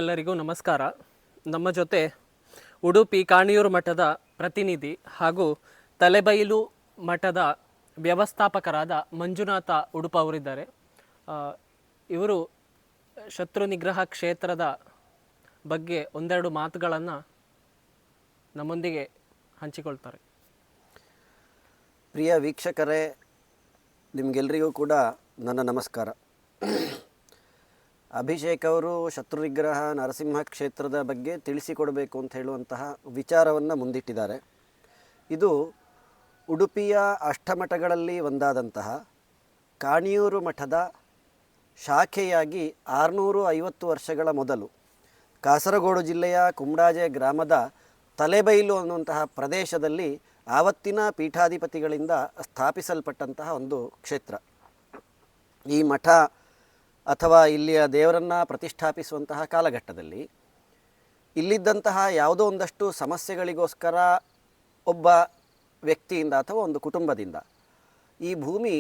ಎಲ್ಲರಿಗೂ ನಮಸ್ಕಾರ. ನಮ್ಮ ಜೊತೆ ಉಡುಪಿ ಕಾಣಿಯೂರು ಮಠದ ಪ್ರತಿನಿಧಿ ಹಾಗೂ ತಲೆಬೈಲು ಮಠದ ವ್ಯವಸ್ಥಾಪಕರಾದ ಮಂಜುನಾಥ ಉಡುಪ ಅವರಿದ್ದಾರೆ. ಇವರು ಶತ್ರು ನಿಗ್ರಹ ಕ್ಷೇತ್ರದ ಬಗ್ಗೆ ಒಂದೆರಡು ಮಾತುಗಳನ್ನು ನಮ್ಮೊಂದಿಗೆ ಹಂಚಿಕೊಳ್ತಾರೆ. ಪ್ರಿಯ ವೀಕ್ಷಕರೇ, ನಿಮಗೆಲ್ಲರಿಗೂ ಕೂಡ ನನ್ನ ನಮಸ್ಕಾರ. ಅಭಿಷೇಕ್ ಅವರು ಶತ್ರು ನಿಗ್ರಹ ನರಸಿಂಹ ಕ್ಷೇತ್ರದ ಬಗ್ಗೆ ತಿಳಿಸಿಕೊಡಬೇಕು ಅಂತ ಹೇಳುವಂತಹ ವಿಚಾರವನ್ನು ಮುಂದಿಟ್ಟಿದ್ದಾರೆ. ಇದು ಉಡುಪಿಯ ಅಷ್ಟಮಠಗಳಲ್ಲಿ ಒಂದಾದಂತಹ ಕಾಣಿಯೂರು ಮಠದ ಶಾಖೆಯಾಗಿ 650 ವರ್ಷಗಳ ಮೊದಲು ಕಾಸರಗೋಡು ಜಿಲ್ಲೆಯ ಕುಮಡಾಜೆ ಗ್ರಾಮದ ತಲೆಬೈಲು ಅನ್ನುವಂತಹ ಪ್ರದೇಶದಲ್ಲಿ ಆವತ್ತಿನ ಪೀಠಾಧಿಪತಿಗಳಿಂದ ಸ್ಥಾಪಿಸಲ್ಪಟ್ಟಂತಹ ಒಂದು ಕ್ಷೇತ್ರ. ಈ ಮಠ ಅಥವಾ ಇಲ್ಲಿಯ ದೇವರನ್ನು ಪ್ರತಿಷ್ಠಾಪಿಸುವಂತಹ ಕಾಲಘಟ್ಟದಲ್ಲಿ ಇಲ್ಲಿದ್ದಂತಹ ಯಾವುದೋ ಒಂದಷ್ಟು ಸಮಸ್ಯೆಗಳಿಗೋಸ್ಕರ ಒಬ್ಬ ವ್ಯಕ್ತಿಯಿಂದ ಅಥವಾ ಒಂದು ಕುಟುಂಬದಿಂದ ಈ ಭೂಮಿ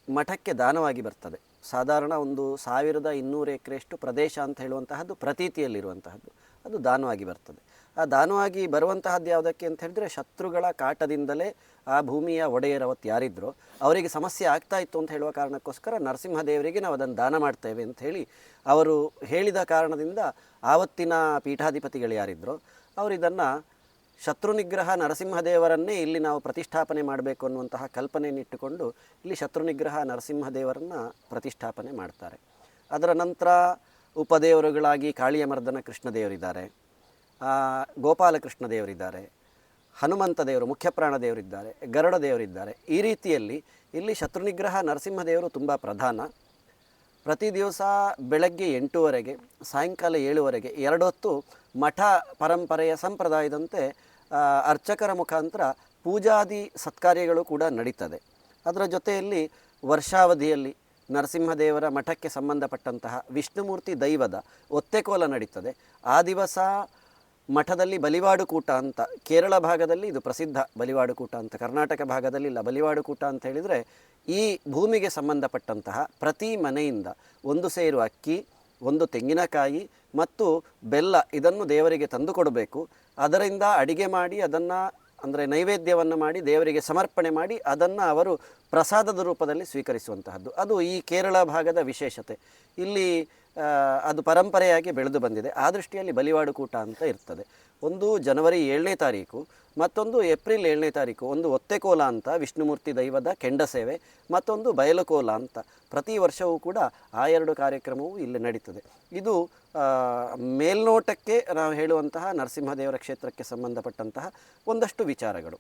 ಮಠಕ್ಕೆ ದಾನವಾಗಿ ಬರ್ತದೆ. ಸಾಧಾರಣ ಒಂದು 1200 ಎಕರೆಯಷ್ಟು ಪ್ರದೇಶ ಅಂತ ಹೇಳುವಂತಹದ್ದು ಪ್ರತೀತಿಯಲ್ಲಿರುವಂತಹದ್ದು, ಅದು ದಾನವಾಗಿ ಬರ್ತದೆ. ಆ ದಾನವಾಗಿ ಬರುವಂತಹದ್ದು ಯಾವುದಕ್ಕೆ ಅಂತ ಹೇಳಿದರೆ, ಶತ್ರುಗಳ ಕಾಟದಿಂದಲೇ ಆ ಭೂಮಿಯ ಒಡೆಯರವತ್ತು ಯಾರಿದ್ರೋ ಅವರಿಗೆ ಸಮಸ್ಯೆ ಆಗ್ತಾ ಇತ್ತು ಅಂತ ಹೇಳುವ ಕಾರಣಕ್ಕೋಸ್ಕರ ನರಸಿಂಹದೇವರಿಗೆ ನಾವು ಅದನ್ನು ದಾನ ಮಾಡ್ತೇವೆ ಅಂತ ಹೇಳಿ ಅವರು ಹೇಳಿದ ಕಾರಣದಿಂದ ಆವತ್ತಿನ ಪೀಠಾಧಿಪತಿಗಳು ಯಾರಿದ್ರೋ ಅವರು ಇದನ್ನು ಶತ್ರು ನಿಗ್ರಹ ನರಸಿಂಹದೇವರನ್ನೇ ಇಲ್ಲಿ ನಾವು ಪ್ರತಿಷ್ಠಾಪನೆ ಮಾಡಬೇಕು ಅನ್ನುವಂತಹ ಕಲ್ಪನೆಯನ್ನಿಟ್ಟುಕೊಂಡು ಇಲ್ಲಿ ಶತ್ರು ನಿಗ್ರಹ ನರಸಿಂಹದೇವರನ್ನು ಪ್ರತಿಷ್ಠಾಪನೆ ಮಾಡ್ತಾರೆ. ಅದರ ನಂತರ ಉಪದೇವರುಗಳಾಗಿ ಕಾಳಿಯಮರ್ದನ ಕೃಷ್ಣದೇವರಿದ್ದಾರೆ, ಗೋಪಾಲಕೃಷ್ಣ ದೇವರಿದ್ದಾರೆ, ಹನುಮಂತ ದೇವರು, ಮುಖ್ಯಪ್ರಾಣ ದೇವರಿದ್ದಾರೆ, ಗರುಡ ದೇವರಿದ್ದಾರೆ. ಈ ರೀತಿಯಲ್ಲಿ ಇಲ್ಲಿ ಶತ್ರು ನಿಗ್ರಹ ನರಸಿಂಹದೇವರು ತುಂಬ ಪ್ರಧಾನ. ಪ್ರತಿ ದಿವಸ ಬೆಳಗ್ಗೆ 8ವರೆಗೆ ಸಾಯಂಕಾಲ 7ವರೆಗೆ 2 ಹೊತ್ತು ಮಠ ಪರಂಪರೆಯ ಸಂಪ್ರದಾಯದಂತೆ ಅರ್ಚಕರ ಮುಖಾಂತರ ಪೂಜಾದಿ ಸತ್ಕಾರ್ಯಗಳು ಕೂಡ ನಡೀತದೆ. ಅದರ ಜೊತೆಯಲ್ಲಿ ವರ್ಷಾವಧಿಯಲ್ಲಿ ನರಸಿಂಹದೇವರ ಮಠಕ್ಕೆ ಸಂಬಂಧಪಟ್ಟಂತಹ ವಿಷ್ಣುಮೂರ್ತಿ ದೈವದ ಒತ್ತೆಕೋಲ ನಡೀತದೆ. ಆ ದಿವಸ ಮಠದಲ್ಲಿ ಬಲಿವಾಡುಕೂಟ ಅಂತ, ಕೇರಳ ಭಾಗದಲ್ಲಿ ಇದು ಪ್ರಸಿದ್ಧ ಬಲಿವಾಡುಕೂಟ ಅಂತ, ಕರ್ನಾಟಕ ಭಾಗದಲ್ಲಿ ಇಲ್ಲ. ಬಲಿವಾಡುಕೂಟ ಅಂತ ಹೇಳಿದರೆ ಈ ಭೂಮಿಗೆ ಸಂಬಂಧಪಟ್ಟಂತಹ ಪ್ರತಿ ಮನೆಯಿಂದ 1 ಸೇರು ಅಕ್ಕಿ, 1 ತೆಂಗಿನಕಾಯಿ ಮತ್ತು ಬೆಲ್ಲ ಇದನ್ನು ದೇವರಿಗೆ ತಂದು ಕೊಡಬೇಕು. ಅದರಿಂದ ಅಡಿಗೆ ಮಾಡಿ ಅದನ್ನು ಅಂದರೆ ನೈವೇದ್ಯವನ್ನು ಮಾಡಿ ದೇವರಿಗೆ ಸಮರ್ಪಣೆ ಮಾಡಿ ಅದನ್ನು ಅವರು ಪ್ರಸಾದದ ರೂಪದಲ್ಲಿ ಸ್ವೀಕರಿಸುವಂತಹದ್ದು. ಅದು ಈ ಕೇರಳ ಭಾಗದ ವಿಶೇಷತೆ. ಇಲ್ಲಿ ಅದು ಪರಂಪರೆಯಾಗಿ ಬೆಳೆದು ಬಂದಿದೆ. ಆ ದೃಷ್ಟಿಯಲ್ಲಿ ಬಲಿವಾಡುಕೂಟ ಅಂತ ಇರ್ತದೆ. ಒಂದು ಜನವರಿ 7ನೇ ತಾರೀಕು, ಮತ್ತೊಂದು ಏಪ್ರಿಲ್ 7ನೇ ತಾರೀಕು. ಒಂದು ಒತ್ತೆಕೋಲ ಅಂತ ವಿಷ್ಣುಮೂರ್ತಿ ದೈವದ ಕೆಂಡ ಸೇವೆ, ಮತ್ತೊಂದು ಬಯಲುಕೋಲ ಅಂತ. ಪ್ರತಿ ವರ್ಷವೂ ಕೂಡ ಆ 2 ಕಾರ್ಯಕ್ರಮವೂ ಇಲ್ಲಿ ನಡೀತದೆ. ಇದು ಮೇಲ್ನೋಟಕ್ಕೆ ನಾವು ಹೇಳುವಂತಹ ನರಸಿಂಹದೇವರ ಕ್ಷೇತ್ರಕ್ಕೆ ಸಂಬಂಧಪಟ್ಟಂತಹ ಒಂದಷ್ಟು ವಿಚಾರಗಳು.